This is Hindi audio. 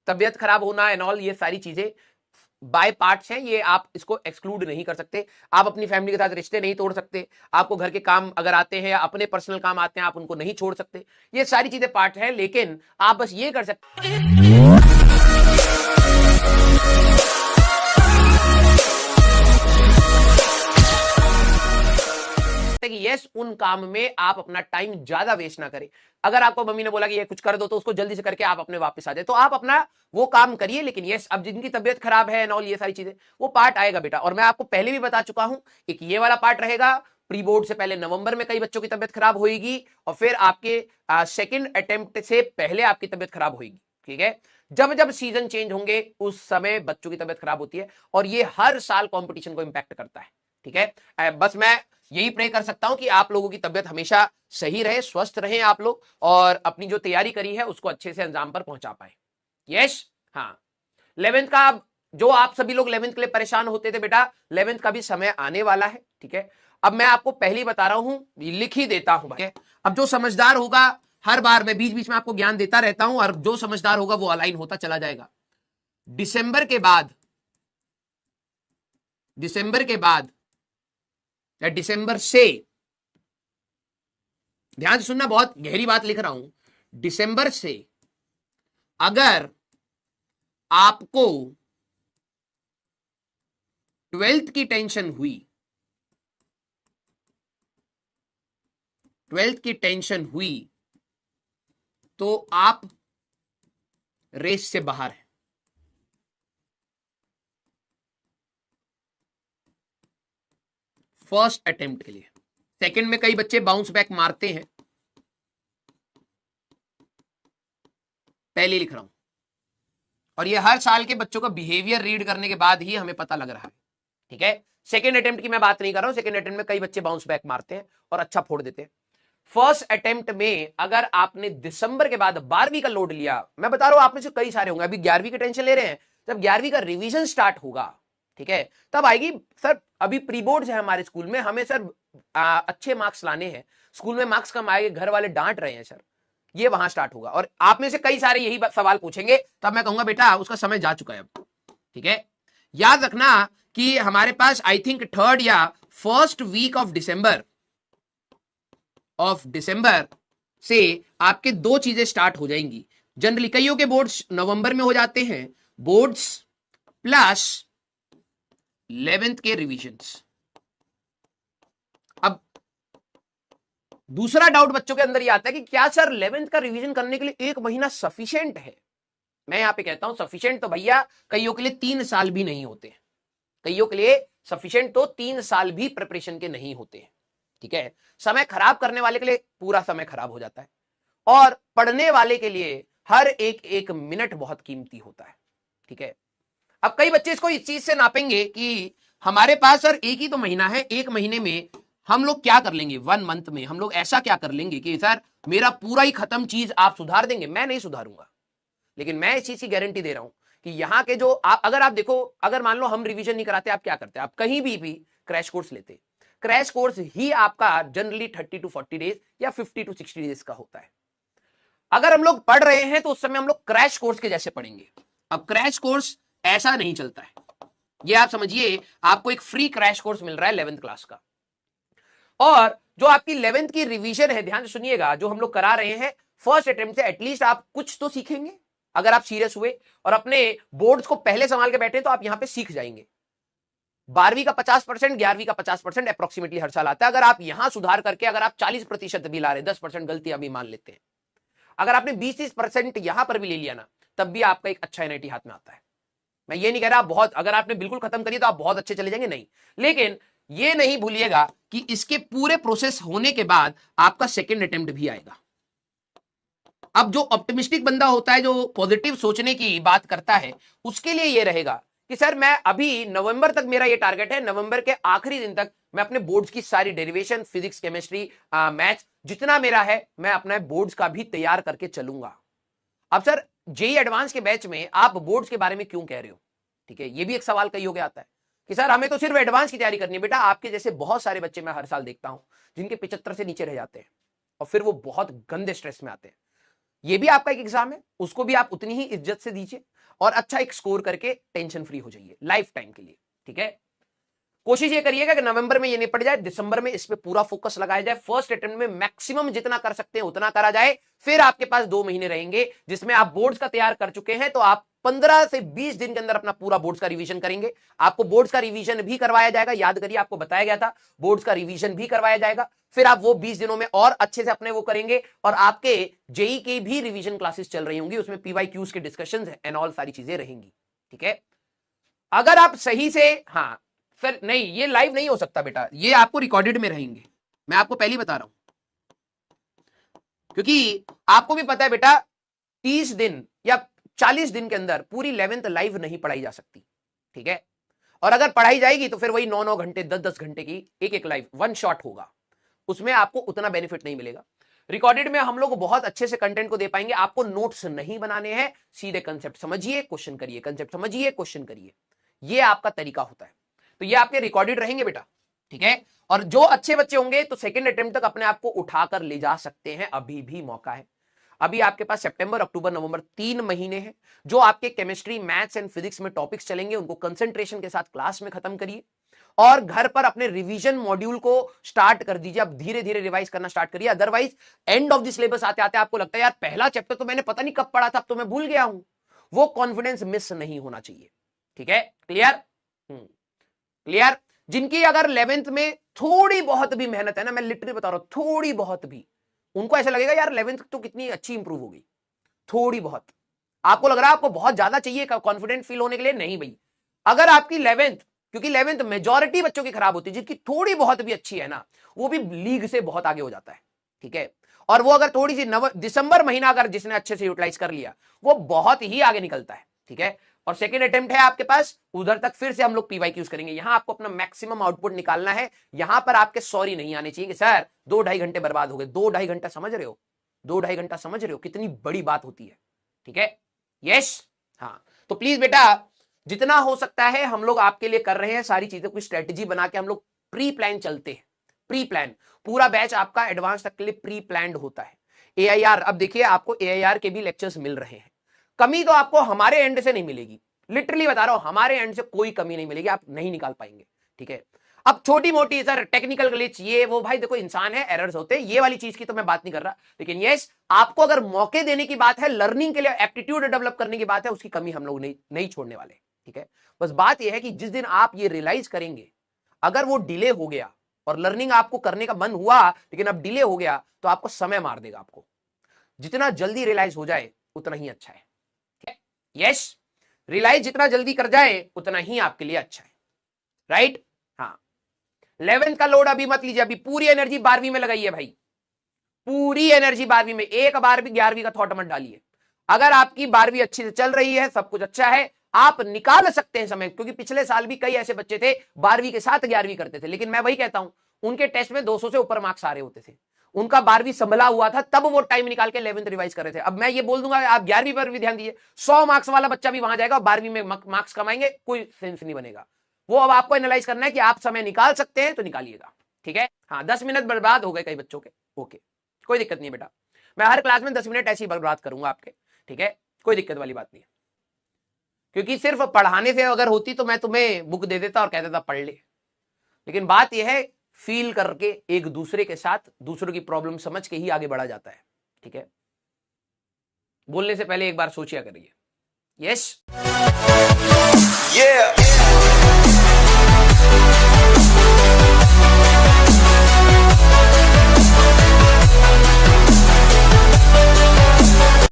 तबियत खराब होना एंड ऑल, ये सारी चीजें बाय पार्ट्स हैं, ये आप इसको एक्सक्लूड नहीं कर सकते। आप अपनी फैमिली के साथ रिश्ते नहीं तोड़ सकते, आपको घर के काम अगर आते हैं या अपने पर्सनल काम आते हैं आप उनको नहीं छोड़ सकते, ये सारी चीजें पार्ट है। लेकिन आप बस ये कर सकते कि यस, उन काम में आप अपना टाइम ज्यादा वेस्ट ना करें। अगर आपको मम्मी ने बोला कि ये कुछ कर दो तो उसको जल्दी से करके आप अपने वापस आ जाए, तो आप अपना वो काम करिए। लेकिन यस, अब जिनकी तबियत खराब है एंड ऑल, ये सारी चीजें, वो पार्ट आएगा बेटा। और मैं आपको पहले भी बता चुका हूं, एक ये वाला पार्ट रहेगा, प्री बोर्ड से पहले नवंबर में कई बच्चों की तबियत खराब होगी, और फिर आपके सेकेंड अटेम्प्ट से पहले आपकी तबियत खराब होगी। ठीक है, जब जब सीजन चेंज होंगे उस समय बच्चों की तबियत खराब होती है, और ये हर साल कंपटीशन को इंपैक्ट करता है। ठीक है, बस मैं यही प्रे कर सकता हूं कि आप लोगों की तबियत हमेशा सही रहे, स्वस्थ रहे आप लोग, और अपनी जो तैयारी करी है उसको अच्छे से अंजाम पर पहुंचा पाए। यस, हाँ, 11th का, जो आप सभी लोग 11th के लिए परेशान होते थे बेटा, 11th का भी समय आने वाला है। ठीक है, अब मैं आपको पहले बता रहा हूं, लिख ही देता हूं भाई। अब जो समझदार होगा, हर बार मैं बीच बीच में आपको ज्ञान देता रहता हूं, और जो समझदार होगा वो अलाइन होता चला जाएगा। दिसंबर के बाद या दिसंबर से, ध्यान से सुनना, बहुत गहरी बात लिख रहा हूं, दिसंबर से अगर आपको 12th की टेंशन हुई, 12th की टेंशन हुई, तो आप रेस से बाहर हैं। फर्स्ट अटेम्प्ट के लिए, सेकंड में कई बच्चे बाउंस बैक मारते हैं, पहले लिख रहा हूं, और ये हर साल के बच्चों का बिहेवियर रीड करने के बाद ही हमें पता लग रहा है। ठीक है, सेकंड अटेम्प्ट की मैं बात नहीं कर रहा हूं, सेकंड अटेम्प्ट में कई बच्चे बाउंस बैक मारते हैं और अच्छा फोड़ देते हैं। फर्स्ट अटेम्प्ट में अगर आपने दिसंबर के बाद 12वीं का लोड लिया, मैं बता रहा हूं आप में से कई सारे होंगे अभी 11वीं की टेंशन ले रहे हैं, जब 11वीं का रिवीजन स्टार्ट होगा, ठीक है, तब आएगी सर अभी प्री बोर्ड्स है हमारे स्कूल में, हमें सर अच्छे मार्क्स लाने हैं, स्कूल में मार्क्स कम आए, घर वाले डांट रहे हैं सर, ये वहां स्टार्ट होगा। और आप में से कई सारे यही सवाल पूछेंगे, तब मैं कहूंगा बेटा उसका समय जा चुका है अब। ठीक है, याद रखना कि हमारे पास आई थिंक थर्ड या फर्स्ट वीक ऑफ डिसंबर से आपके दो चीजें स्टार्ट हो जाएंगी। जनरली कईयों के बोर्ड्स नवंबर में हो जाते हैं, बोर्ड्स प्लस 11th के रिविजन्स। अब दूसरा डाउट बच्चों के अंदर ये आता है कि क्या सर 11th का रिवीजन करने के लिए 1 महीना सफिशिएंट है? मैं यहां पे कहता हूं सफिशिएंट तो भैया कईयों के लिए 3 साल भी नहीं होते, कईयों के लिए सफिशिएंट तो 3 साल भी प्रिपरेशन के नहीं होते हैं। ठीक है, समय खराब करने वाले के लिए पूरा समय खराब हो जाता है, और पढ़ने वाले के लिए हर एक मिनट बहुत कीमती होता है। ठीक है, अब कई बच्चे इसको इस चीज से नापेंगे कि हमारे पास सर एक ही तो महीना है, 1 महीने में हम लोग क्या कर लेंगे, 1 मंथ में हम लोग ऐसा क्या कर लेंगे कि सर मेरा पूरा ही खत्म चीज आप सुधार देंगे। मैं नहीं सुधारूंगा, लेकिन मैं इस चीज की गारंटी दे रहा हूं कि यहाँ के जो अगर आप देखो, अगर मान लो हम रिवीजन नहीं कराते, आप क्या करते, आप कहीं भी क्रैश कोर्स लेते, क्रैश कोर्स ही आपका जनरली 30 to 40 डेज या 50 to 60 डेज का होता है। अगर हम लोग पढ़ रहे हैं तो उस समय हम लोग क्रैश कोर्स के जैसे पढ़ेंगे। अब क्रैश कोर्स ऐसा नहीं चलता है, ये आप समझिए, आपको एक फ्री क्रैश कोर्स मिल रहा है 11th क्लास का, और जो आपकी 11th की रिवीजन है, ध्यान से सुनिएगा, जो हम लोग करा रहे हैं फर्स्ट अटेम्प्ट से एटलीस्ट आप कुछ तो सीखेंगे। अगर आप सीरियस हुए और अपने बोर्ड्स को पहले संभाल के बैठे तो आप यहां पे सीख जाएंगे। 12वीं का 50%, 11वीं का 50% अप्रोक्सीमेटली हर साल आता है। अगर आप यहां सुधार करके अगर आप 40% भी ला रहे, 10% गलतियां भी मान लेते हैं, अगर आपने 20-30% यहां पर भी ले लिया ना, तब भी आपका एक अच्छा एनआईटी हाथ में आता है। मैं ये नहीं कह रहा बहुत, अगर आपने बिल्कुल खत्म करी तो आप बहुत अच्छे चले जाएंगे, नहीं, लेकिन ये नहीं भूलिएगा कि इसके पूरे प्रोसेस होने के बाद आपका सेकंड अटेम्प्ट भी आएगा। अब जो ऑप्टिमिस्टिक बंदा होता है, जो पॉजिटिव सोचने की बात करता है, उसके लिए ये रहेगा कि सर मैं अभी नवंबर तक मेरा ये टारगेट है, नवंबर के आखिरी दिन तक मैं अपने बोर्ड्स की सारी डेरिवेशन, फिजिक्स, केमिस्ट्री, मैथ्स जितना मेरा है, मैं अपने बोर्ड्स का भी तैयार करके चलूंगा। अब सर जेई एडवांस के बैच में आप बोर्ड्स के बारे में क्यों कह रहे हो? ठीक है, ये भी एक सवाल कई हो गया आता है कि सर हमें तो सिर्फ एडवांस की तैयारी करनी है। बेटा आपके जैसे बहुत सारे बच्चे मैं हर साल देखता हूं जिनके 75 से नीचे रह जाते हैं, और फिर वो बहुत गंदे स्ट्रेस में आते हैं। ये भी आपका एक एग्जाम है, उसको भी आप उतनी ही इज्जत से दीजिए और अच्छा एक स्कोर करके टेंशन फ्री हो जाइए लाइफ टाइम के लिए। ठीक है, कोशिश ये करिएगा कि नवंबर में ये निपट जाए, दिसंबर में इस पे पूरा फोकस लगाया जाए, फर्स्ट अटेम्प्ट में मैक्सिमम जितना कर सकते हैं उतना करा जाए। फिर आपके पास 2 महीने रहेंगे जिसमें आप बोर्ड्स का तैयार कर चुके हैं, तो आप 15 से 20 दिन के अंदर अपना पूरा बोर्ड्स का रिवीजन करेंगे। आपको बोर्ड्स का रिवीजन भी करवाया जाएगा, याद करिए आपको बताया गया था बोर्ड्स का रिवीजन भी करवाया जाएगा। फिर आप वो 20 दिनों में और अच्छे से अपने वो करेंगे, और आपके जेई की भी रिवीजन क्लासेस चल रही होंगी, उसमें पीवाईक्यूज के डिस्कशंस एंड ऑल सारी चीजें रहेंगी। ठीक है, अगर आप सही से, हाँ फिर नहीं, ये लाइव नहीं हो सकता बेटा, ये आपको रिकॉर्डेड में रहेंगे, मैं आपको पहले ही बता रहा हूं, क्योंकि आपको भी पता है बेटा 30 दिन या 40 दिन के अंदर पूरी 11th लाइव नहीं पढ़ाई जा सकती। ठीक है, और अगर पढ़ाई जाएगी तो फिर वही 9-9 घंटे 10-10 घंटे की एक लाइव वन शॉट होगा, उसमें आपको उतना बेनिफिट नहीं मिलेगा। रिकॉर्डेड में हम लोग बहुत अच्छे से कंटेंट को दे पाएंगे, आपको नोट्स नहीं बनाने हैं, सीधे कंसेप्ट समझिए क्वेश्चन करिए, कंसेप्ट समझिए क्वेश्चन करिए, ये आपका तरीका होता है। तो ये आपके रिकॉर्डेड रहेंगे बेटा। ठीक है, और जो अच्छे बच्चे होंगे तो सेकंड अटेम्प्ट तक अपने आप को उठाकर ले जा सकते हैं, अभी भी मौका है। अभी आपके पास सितंबर, अक्टूबर, नवंबर 3 महीने हैं। जो आपके केमिस्ट्री, मैथ्स एंड फिजिक्स में टॉपिक्स चलेंगे उनको कंसंट्रेशन के साथ क्लास में खत्म करिए, और घर पर अपने रिवीजन मॉड्यूल को स्टार्ट कर दीजिए। अब धीरे धीरे रिवाइज करना स्टार्ट करिए, otherwise end of the syllabus आते आते आपको लगता है यार पहला चैप्टर तो मैंने पता नहीं कब पढ़ा था, अब तो मैं भूल गया हूं। वो कॉन्फिडेंस मिस नहीं होना चाहिए। ठीक है, क्लियर? क्लियर? जिनकी अगर 11th में थोड़ी बहुत भी मेहनत है ना, मैं लिटरली बता रहा हूं, थोड़ी बहुत भी, उनको ऐसा लगेगा यार 11th तो कितनी अच्छी इंप्रूव हो गई। थोड़ी बहुत आपको लग रहा है आपको बहुत ज्यादा चाहिए कॉन्फिडेंट फील होने के लिए, नहीं भाई। अगर आपकी 11th, क्योंकि 11th मेजॉरिटी बच्चों की खराब होती है, जिनकी थोड़ी बहुत भी अच्छी है ना, वो भी लीग से बहुत आगे हो जाता है। ठीक है, और वो अगर थोड़ी सी दिसंबर महीना अगर जिसने अच्छे से यूटिलाइज कर लिया, वो बहुत ही आगे निकलता है। ठीक है, और सेकंड अटेम्प्ट है आपके पास, उधर तक फिर से हम लोग पीवाईक्यूज करेंगे। यहां आपको अपना मैक्सिमम आउटपुट निकालना है। यहां पर आपके सॉरी नहीं आने चाहिए कि सर 2-2.5 घंटे बर्बाद हो गए। 2-2.5 घंटा समझ रहे हो? 2-2.5 घंटा समझ रहे हो कितनी बड़ी बात होती है? ठीक है, यस, हाँ। तो प्लीज बेटा जितना हो सकता है हम लोग आपके लिए कर रहे हैं, सारी चीजों की स्ट्रेटेजी बना के हम लोग प्री प्लान चलते हैं। प्री प्लान, पूरा बैच आपका एडवांस तक के लिए प्री प्लान्ड होता है। एआईआर, अब देखिए आपको एआईआर के भी लेक्चर्स मिल रहे हैं। कमी तो आपको हमारे एंड से नहीं मिलेगी, लिटरली बता रहा हूं, हमारे एंड से कोई कमी नहीं मिलेगी, आप नहीं निकाल पाएंगे। ठीक है, अब छोटी मोटी सर टेक्निकल ग्लिच ये वो, भाई देखो इंसान है, एरर्स होते हैं, ये वाली चीज की तो मैं बात नहीं कर रहा, लेकिन यस आपको अगर मौके देने की बात है, लर्निंग के लिए एप्टीट्यूड डेवलप करने की बात है, उसकी कमी हम लोग नहीं छोड़ने वाले। ठीक है, बस बात यह है कि जिस दिन आप ये रियलाइज करेंगे, अगर वो डिले हो गया और लर्निंग आपको करने का मन हुआ लेकिन अब डिले हो गया, तो आपको समय मार देगा। आपको जितना जल्दी रियलाइज हो जाए उतना ही अच्छा है। यस, रियलाइज जितना जल्दी कर जाए उतना ही आपके लिए अच्छा है, राइट? हाँ, 11th का लोड अभी मत लीजिए, अभी पूरी एनर्जी 12वीं में लगाइए भाई, पूरी एनर्जी 12वीं में, एक बार भी 11वीं का थॉट मत डालिए। अगर आपकी 12वीं अच्छी से चल रही है, सब कुछ अच्छा है, आप निकाल सकते हैं समय, क्योंकि पिछले साल भी कई ऐसे बच्चे थे 12वीं के साथ 11वीं करते थे, लेकिन मैं वही कहता हूं उनके टेस्ट में 200 से ऊपर मार्क्स आ रहे होते थे, उनका 12वीं संभला हुआ था, तब वो टाइम निकाल के 11th रिवाइज कर रहे थे। अब मैं ये बोल दूंगा आप 11वीं पर भी ध्यान दीजिए, 100 मार्क्स वाला बच्चा भी वहां जाएगा, 12वीं में मार्क्स कमाएंगे, कोई सेंस नहीं बनेगा। वो अब आपको एनालाइज करना है कि आप समय निकाल सकते हैं तो निकालिएगा। ठीक है, हाँ, 10 मिनट बर्बाद हो गए कई बच्चों के, ओके, कोई दिक्कत नहीं बेटा, मैं हर क्लास में 10 मिनट ऐसे ही बर्बाद करूंगा आपके। ठीक है, कोई दिक्कत वाली बात नहीं है, क्योंकि सिर्फ पढ़ाने से अगर होती तो मैं तुम्हें बुक दे देता और कह देता पढ़ ले, लेकिन बात यह है फील करके एक दूसरे के साथ दूसरों की प्रॉब्लम समझ के ही आगे बढ़ा जाता है। ठीक है, बोलने से पहले एक बार सोचिया करिए। यस,